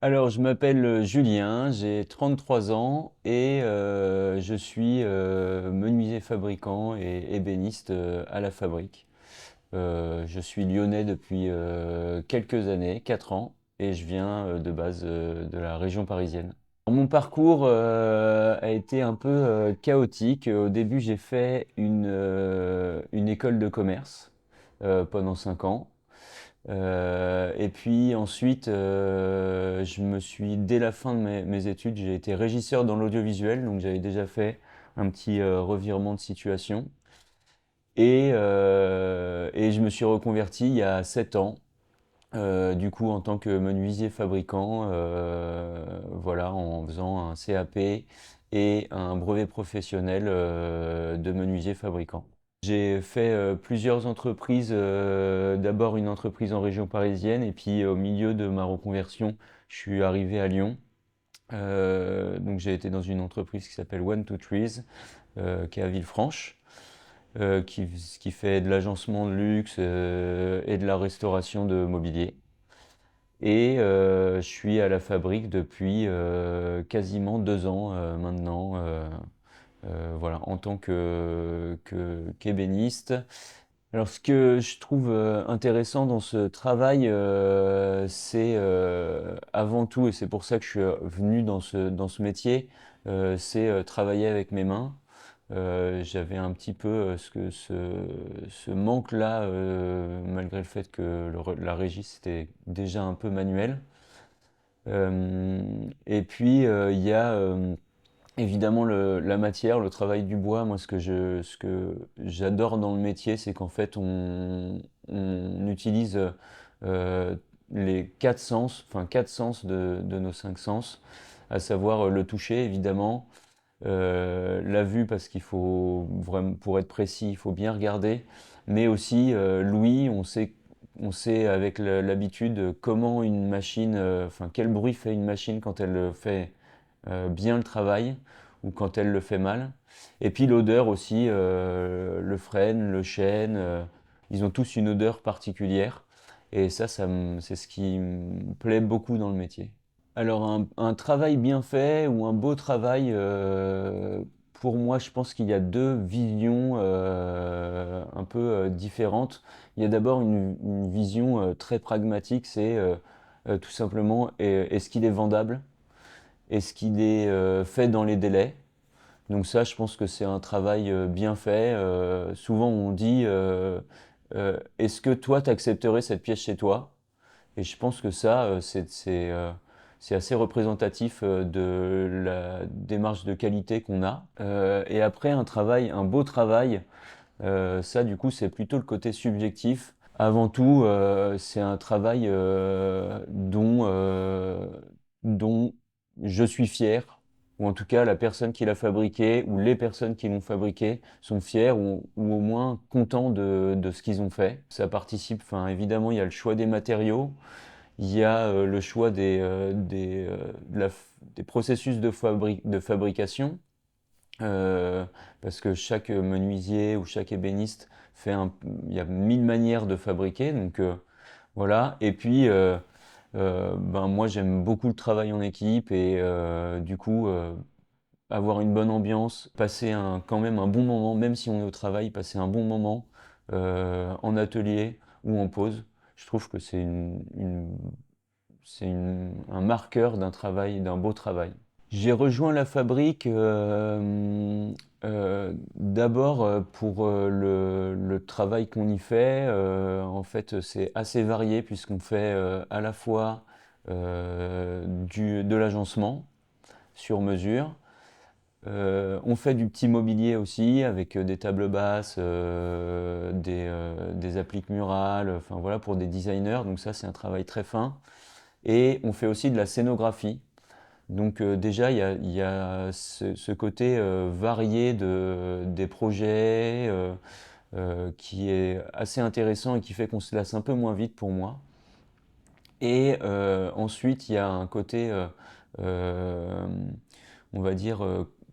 Alors, je m'appelle Julien, j'ai 33 ans et je suis menuisier fabricant et ébéniste à la fabrique. Je suis lyonnais depuis quelques années, 4 ans, et je viens de base de la région parisienne. Mon parcours a été un peu chaotique. Au début, j'ai fait une école de commerce pendant 5 ans. Et puis ensuite, je me suis, dès la fin de mes études, j'ai été régisseur dans l'audiovisuel, donc j'avais déjà fait un petit revirement de situation. Et je me suis reconverti il y a 7 ans, du coup en tant que menuisier fabricant, voilà, en faisant un CAP et un brevet professionnel de menuisier fabricant. J'ai fait plusieurs entreprises, d'abord une entreprise en région parisienne et puis au milieu de ma reconversion, je suis arrivé à Lyon. Donc j'ai été dans une entreprise qui s'appelle One Two Trees, qui est à Villefranche, qui fait de l'agencement de luxe et de la restauration de mobilier. Et je suis à la fabrique depuis quasiment 2 ans maintenant, voilà, en tant qu'ébéniste. Alors, ce que je trouve intéressant dans ce travail, c'est avant tout, et c'est pour ça que je suis venu dans ce métier, c'est travailler avec mes mains. J'avais un petit peu ce manque-là, malgré le fait que la régie c'était déjà un peu manuel. Et puis il y a évidemment la matière, le travail du bois. Moi, ce que j'adore dans le métier, c'est qu'en fait on utilise euh, les quatre sens, enfin quatre sens de nos cinq sens, à savoir le toucher évidemment, la vue parce qu'il faut vraiment, pour être précis, il faut bien regarder, mais aussi l'ouïe. On sait avec l'habitude comment une machine, enfin quel bruit fait une machine quand elle fait bien le travail ou quand elle le fait mal. Et puis l'odeur aussi, le frêne, le chêne, ils ont tous une odeur particulière. Et ça, c'est ce qui me plaît beaucoup dans le métier. Alors un travail bien fait ou un beau travail, pour moi je pense qu'il y a deux visions un peu différentes. Il y a d'abord une vision très pragmatique, c'est tout simplement est-ce qu'il est vendable? Est-ce qu'il est fait dans les délais? Donc ça je pense que c'est un travail bien fait. Souvent on dit est-ce que toi tu accepterais cette pièce chez toi? Et je pense que ça, c'est assez représentatif de la démarche de qualité qu'on a. Et après, un beau travail, ça, du coup, c'est plutôt le côté subjectif. Avant tout, c'est un travail dont je suis fier, ou en tout cas la personne qui l'a fabriqué, ou les personnes qui l'ont fabriqué sont fiers ou au moins contents de ce qu'ils ont fait. Ça participe, enfin évidemment, il y a le choix des matériaux, il y a le choix des processus de fabrication, euh, parce que chaque menuisier ou chaque ébéniste il y a 1000 manières de fabriquer, donc voilà. Et puis, ben moi j'aime beaucoup le travail en équipe et du coup avoir une bonne ambiance, passer quand même un bon moment, même si on est au travail, passer un bon moment en atelier ou en pause. Je trouve que un marqueur d'un travail, d'un beau travail. J'ai rejoint la fabrique d'abord pour le travail qu'on y fait. En fait, c'est assez varié puisqu'on fait à la fois de l'agencement sur mesure. On fait du petit mobilier aussi avec des tables basses, des appliques murales, enfin voilà pour des designers. Donc ça, c'est un travail très fin. Et on fait aussi de la scénographie. Donc déjà, il y a ce côté varié des projets qui est assez intéressant et qui fait qu'on se lasse un peu moins vite pour moi. Et ensuite, il y a un côté, euh, on va dire,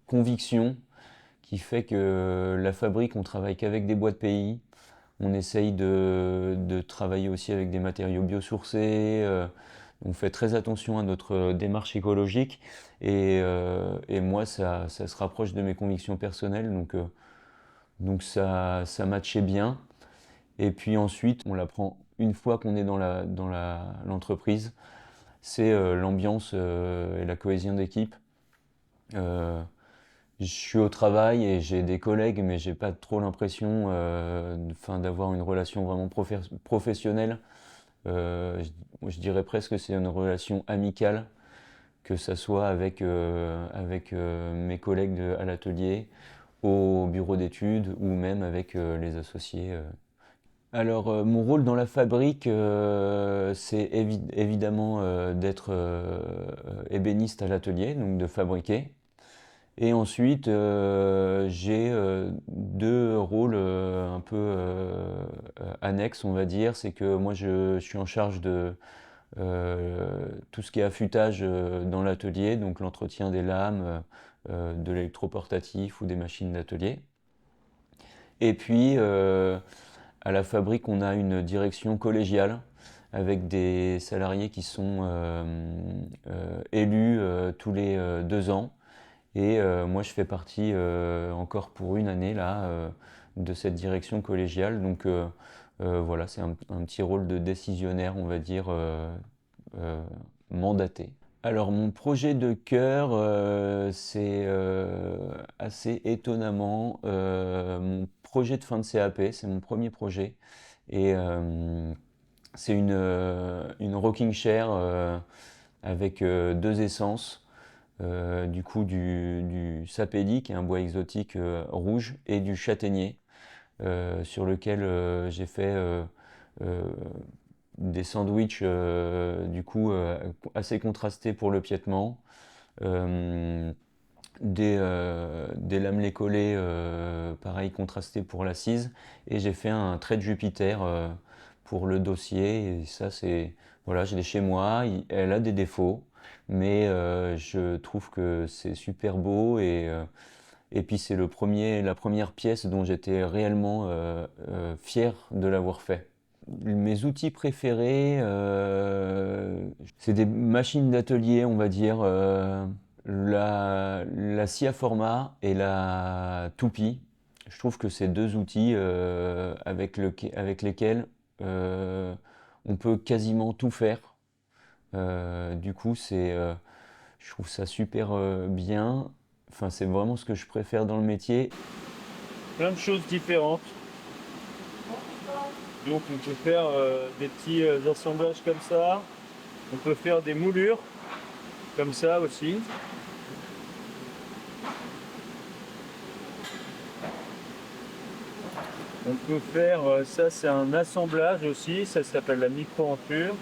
conviction qui fait que la fabrique, on travaille qu'avec des boîtes pays. On essaye de travailler aussi avec des matériaux biosourcés, On fait très attention à notre démarche écologique et moi, ça se rapproche de mes convictions personnelles, donc ça matchait bien. Et puis ensuite, on l'apprend une fois qu'on est dans l'entreprise, c'est l'ambiance et la cohésion d'équipe. Euh, je suis au travail et j'ai des collègues, mais j'ai pas trop l'impression d'avoir une relation vraiment professionnelle. Euh, je dirais presque que c'est une relation amicale, que ça soit avec mes collègues à l'atelier, au bureau d'études ou même avec les associés. Alors, mon rôle dans la fabrique, c'est évidemment d'être ébéniste à l'atelier, donc de fabriquer. Et ensuite, j'ai deux rôles un peu annexes, on va dire. C'est que moi, je suis en charge de tout ce qui est affûtage dans l'atelier, donc l'entretien des lames, de l'électroportatif ou des machines d'atelier. Et puis, à la fabrique, on a une direction collégiale avec des salariés qui sont élus tous les 2 ans. Et moi, je fais partie encore pour une année là de cette direction collégiale. Donc voilà, c'est un petit rôle de décisionnaire, on va dire, euh, mandaté. Alors mon projet de cœur, c'est assez étonnamment mon projet de fin de CAP, c'est mon premier projet. Et c'est une rocking chair avec deux essences, du coup du sapédi, qui est un bois exotique rouge, et du châtaignier, sur lequel j'ai fait euh, des sandwichs du coup assez contrastés pour le piétement, euh, des lamelés collés pareil contrastés pour l'assise, et j'ai fait un trait de Jupiter pour le dossier. Et ça, c'est voilà, je l'ai chez moi, elle a des défauts, mais je trouve que c'est super beau. Et puis c'est la première pièce dont j'étais réellement fier de l'avoir fait. Mes outils préférés, c'est des machines d'atelier, on va dire, la scie à format et la toupie. Je trouve que c'est deux outils avec lesquels on peut quasiment tout faire. Du coup, je trouve ça super bien. Enfin, c'est vraiment ce que je préfère dans le métier. Plein de choses différentes. Donc on peut faire des petits assemblages comme ça. On peut faire des moulures comme ça aussi. On peut faire, ça c'est un assemblage aussi, ça s'appelle la micro-enture.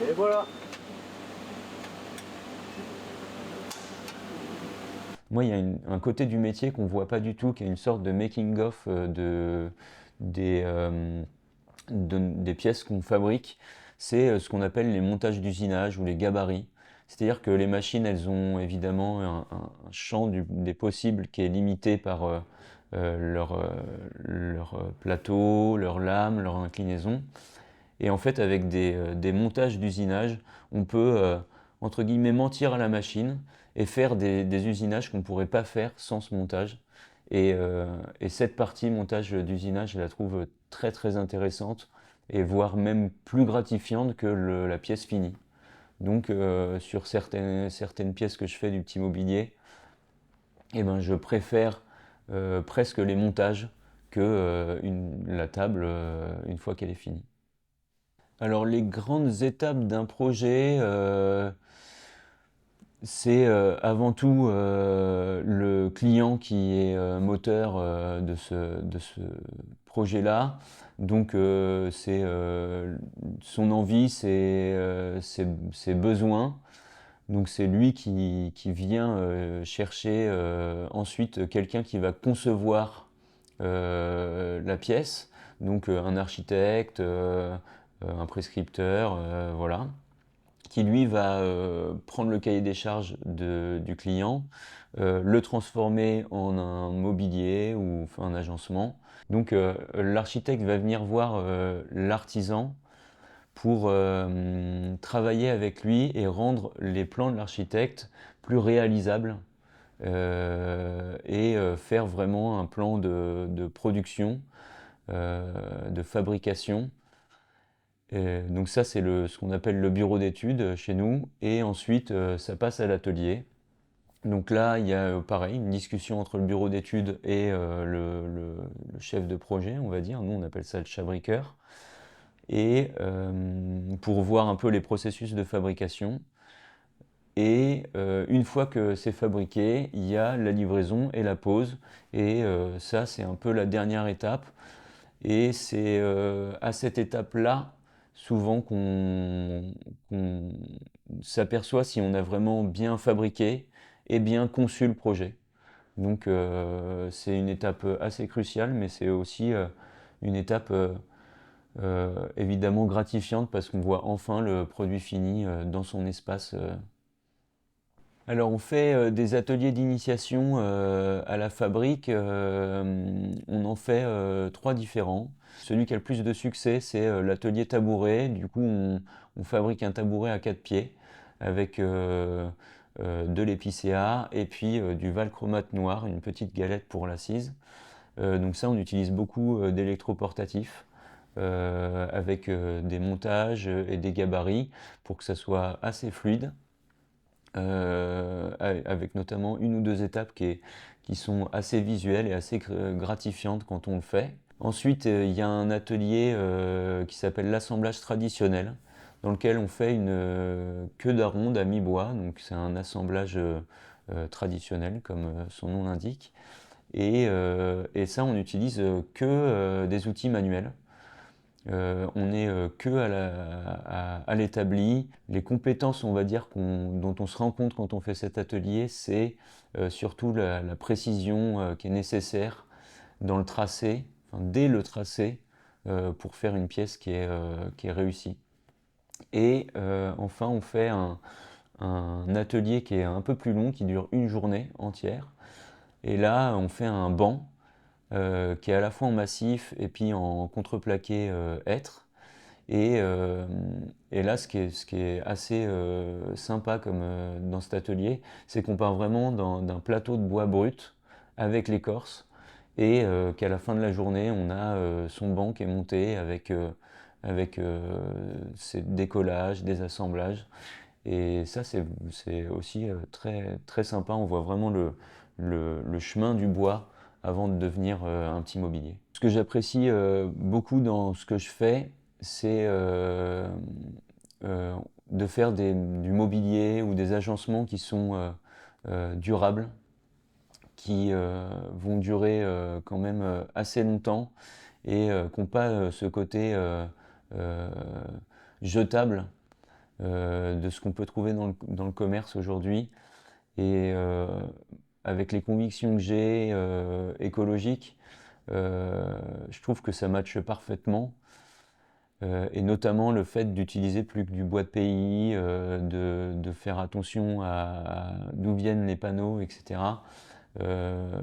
Et voilà. Moi, il y a un côté du métier qu'on voit pas du tout, qui est une sorte de making-of des, euh, des pièces qu'on fabrique. C'est ce qu'on appelle les montages d'usinage ou les gabarits. C'est-à-dire que les machines, elles ont évidemment un champ des possibles qui est limité par leur plateau, leur lame, leur inclinaison. Et en fait, avec des montages d'usinage, on peut, entre guillemets, mentir à la machine et faire des usinages qu'on ne pourrait pas faire sans ce montage. Et cette partie montage d'usinage, je la trouve très très intéressante et voire même plus gratifiante que la pièce finie. Donc sur certaines pièces que je fais du petit mobilier, et ben, je préfère presque les montages que la table une fois qu'elle est finie. Alors les grandes étapes d'un projet, c'est avant tout le client qui est moteur de ce projet-là. Donc c'est son envie, ses besoins. Donc c'est lui qui vient chercher ensuite quelqu'un qui va concevoir la pièce. Donc un architecte, un prescripteur, voilà, qui lui va prendre le cahier des charges du client, le transformer en un mobilier ou enfin, un agencement. Donc l'architecte va venir voir l'artisan pour travailler avec lui et rendre les plans de l'architecte plus réalisables et faire vraiment un plan de production, de fabrication. Donc ça, c'est ce qu'on appelle le bureau d'études chez nous. Et ensuite, ça passe à l'atelier. Donc là, il y a pareil, une discussion entre le bureau d'études et le chef de projet, on va dire. Nous, on appelle ça le chabriqueur. Et pour voir un peu les processus de fabrication. Et une fois que c'est fabriqué, il y a la livraison et la pose. Et ça, c'est un peu la dernière étape. Et c'est à cette étape-là, souvent, qu'on s'aperçoit si on a vraiment bien fabriqué et bien conçu le projet. Donc c'est une étape assez cruciale, mais c'est aussi une étape évidemment gratifiante parce qu'on voit enfin le produit fini dans son espace. Alors on fait des ateliers d'initiation à la fabrique, on en fait trois différents. Celui qui a le plus de succès, c'est l'atelier tabouret. Du coup, on fabrique un tabouret à 4 pieds avec de l'épicéa et puis du valchromate noir, une petite galette pour l'assise. Donc ça, on utilise beaucoup d'électroportatifs avec des montages et des gabarits pour que ça soit assez fluide. Avec notamment une ou deux étapes qui sont assez visuelles et assez gratifiantes quand on le fait. Ensuite, il y a un atelier qui s'appelle l'assemblage traditionnel, dans lequel on fait une queue d'aronde à mi-bois, donc c'est un assemblage traditionnel, comme son nom l'indique. Et ça, on n'utilise que des outils manuels. On est que à l'établi. Les compétences, on va dire, dont on se rend compte quand on fait cet atelier, c'est surtout la précision qui est nécessaire dans le tracé, enfin, dès le tracé, pour faire une pièce qui est réussie. Et enfin, on fait un atelier qui est un peu plus long, qui dure une journée entière. Et là, on fait un banc qui est à la fois en massif et puis en contreplaqué hêtre. Et là, ce qui est assez sympa comme, dans cet atelier, c'est qu'on part vraiment d'un plateau de bois brut avec l'écorce et qu'à la fin de la journée, on a son banc qui est monté avec ses décollages, des assemblages. Et ça, c'est aussi très, très sympa. On voit vraiment le chemin du bois avant de devenir un petit mobilier. Ce que j'apprécie beaucoup dans ce que je fais, c'est euh, de faire du mobilier ou des agencements qui sont durables, qui vont durer quand même assez longtemps et qui n'ont pas ce côté euh, jetable de ce qu'on peut trouver dans le commerce aujourd'hui. Et avec les convictions que j'ai écologiques, je trouve que ça matche parfaitement. Et notamment le fait d'utiliser plus que du bois de pays, de faire attention à d'où viennent les panneaux, etc. Euh,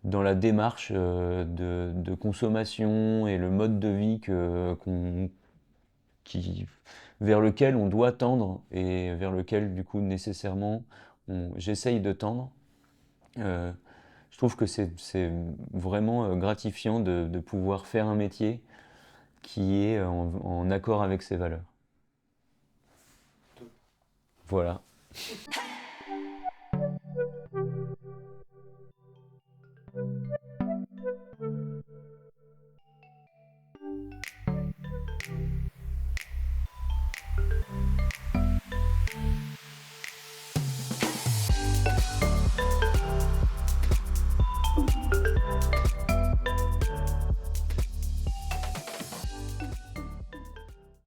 dans la démarche de consommation et le mode de vie qui, vers lequel on doit tendre et vers lequel du coup nécessairement j'essaye de tendre. Euh, je trouve que c'est vraiment gratifiant de pouvoir faire un métier qui est en accord avec ses valeurs. Voilà.